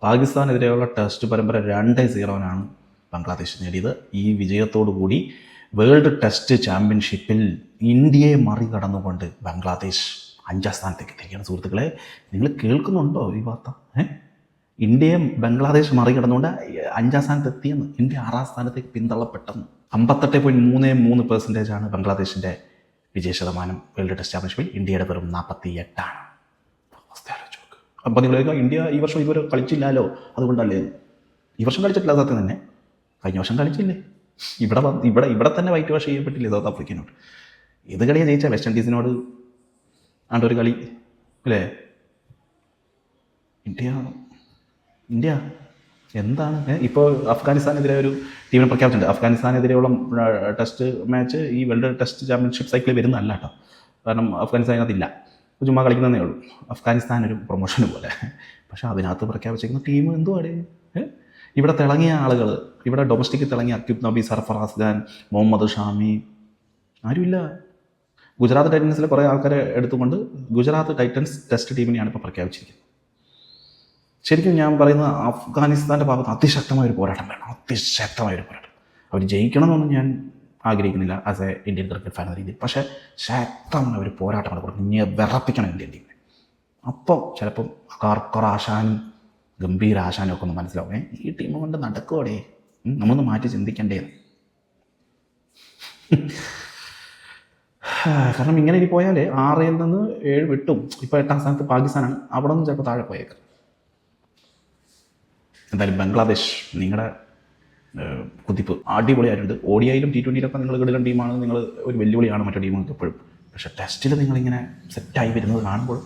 പാകിസ്ഥാനെതിരെയുള്ള test പരമ്പര 2-0 ബംഗ്ലാദേശ് നേടിയത്. ഈ വിജയത്തോടു കൂടി വേൾഡ് ടെസ്റ്റ് ചാമ്പ്യൻഷിപ്പിൽ ഇന്ത്യയെ മറികടന്നുകൊണ്ട് ബംഗ്ലാദേശ് 5ാം സ്ഥാനത്തേക്ക് എത്തിയിരിക്കുകയാണ്. സുഹൃത്തുക്കളെ, നിങ്ങൾ കേൾക്കുന്നുണ്ടോ ഈ വാർത്ത? ഇന്ത്യയെ ബംഗ്ലാദേശ് മറികടന്നുകൊണ്ട് 5ാം സ്ഥാനത്ത് എത്തിയെന്ന്. ഇന്ത്യ 6ാം സ്ഥാനത്തേക്ക് പിന്തള്ളപ്പെട്ടെന്ന്. 58.33% ബംഗ്ലാദേശിൻ്റെ വിജയശതമാനം വേൾഡ് ടെസ്റ്റ് ചാമ്പ്യൻഷിപ്പിൽ. ഇന്ത്യയുടെ വെറും 48. അവസ്ഥ ആലോചിച്ച് നോക്ക്. അപ്പോൾ നിങ്ങൾ ഇന്ത്യ ഈ വർഷം ഇതുവരെ കളിച്ചില്ലല്ലോ, അതുകൊണ്ടല്ലേ? ഈ വർഷം കളിച്ചിട്ടില്ല സത്യം തന്നെ. കഴിഞ്ഞ വർഷം കളിച്ചില്ലേ? ഇവിടെ തന്നെ വൈറ്റ് വാഷ് ചെയ്യപ്പെട്ടില്ലേ സൗത്ത് ആഫ്രിക്കനോട്? ഏത് കളിയാണ് ജയിച്ചാൽ? വെസ്റ്റ് ഇൻഡീസിനോട് ആണ്ടൊരു കളി അല്ലേ? ഇന്ത്യ എന്താണ് ഇപ്പോൾ അഫ്ഗാനിസ്ഥാനെതിരെ ഒരു ടീമിനെ പ്രഖ്യാപിച്ചിട്ടുണ്ട്. അഫ്ഗാനിസ്ഥാനെതിരെയുള്ള ടെസ്റ്റ് മാച്ച് ഈ വേൾഡ് ടെസ്റ്റ് ചാമ്പ്യൻഷിപ്പ് സൈക്കിളിൽ വരുന്നതല്ല കേട്ടോ. കാരണം അഫ്ഗാനിസ്ഥാനകത്തില്ല, ചുമ്മാ കളിക്കുന്നതേ ഉള്ളൂ. അഫ്ഗാനിസ്ഥാൻ ഒരു പ്രൊമോഷന് പോലെ. പക്ഷേ അതിനകത്ത് പ്രഖ്യാപിച്ചിരിക്കുന്ന ടീം എന്തുവാടേ? ഇവിടെ തിളങ്ങിയ ആളുകൾ, ഇവിടെ ഡൊമസ്റ്റിക്കിൽ തിളങ്ങിയ അക്യൂബ് നബി, സർഫറാസ് ഖാൻ, മുഹമ്മദ് ഷാമി, ആരുമില്ല. ഗുജറാത്ത് ടൈറ്റൻസിലെ കുറേ ആൾക്കാരെ എടുത്തുകൊണ്ട് ഗുജറാത്ത് ടൈറ്റൻസ് ടെസ്റ്റ് ടീമിനെയാണ് ഇപ്പോൾ പ്രഖ്യാപിച്ചിരിക്കുന്നത്. ശരിക്കും ഞാൻ പറയുന്നത് അഫ്ഗാനിസ്ഥാൻ്റെ ഭാഗത്ത് അതിശക്തമായൊരു പോരാട്ടം വേണം, അതിശക്തമായൊരു പോരാട്ടം. അവർ ജയിക്കണമെന്നൊന്നും ഞാൻ ആഗ്രഹിക്കുന്നില്ല as A Indian cricket fan എന്ന രീതിയിൽ. പക്ഷേ ശക്തമായ ഒരു പോരാട്ടമാണ് കൊടുക്കുന്നത്, വിറപ്പിക്കണം ഇന്ത്യൻ ടീമിനെ. അപ്പം ചിലപ്പം ആശാനും ഗംഭീര ആശാനും ഒക്കെ ഒന്ന് മനസ്സിലാവും, ഈ ടീം കൊണ്ട് നടക്കുവോടെ, നമ്മളൊന്ന് മാറ്റി ചിന്തിക്കണ്ടേ. കാരണം ഇങ്ങനെ ഇനി പോയാൽ 6ൽ നിന്ന് 7 വിട്ടും ഇപ്പോൾ 8ാം സ്ഥാനത്ത് പാകിസ്ഥാനാണ്, അവിടെ നിന്ന് ചിലപ്പോൾ താഴെ പോയേക്കാം. എന്തായാലും ബംഗ്ലാദേശ്, നിങ്ങളുടെ കുതിപ്പ് അടിപൊളിയായിട്ടുണ്ട്. ODIയിലും T20യിലൊക്കെ നിങ്ങൾ കിടിലൻ ടീമാണ്, നിങ്ങൾ ഒരു വെല്ലുവിളിയാണ് മറ്റു ടീമുകൾക്ക് എപ്പോഴും. പക്ഷേ ടെസ്റ്റിൽ നിങ്ങളിങ്ങനെ സെറ്റായി വരുന്നത് കാണുമ്പോൾ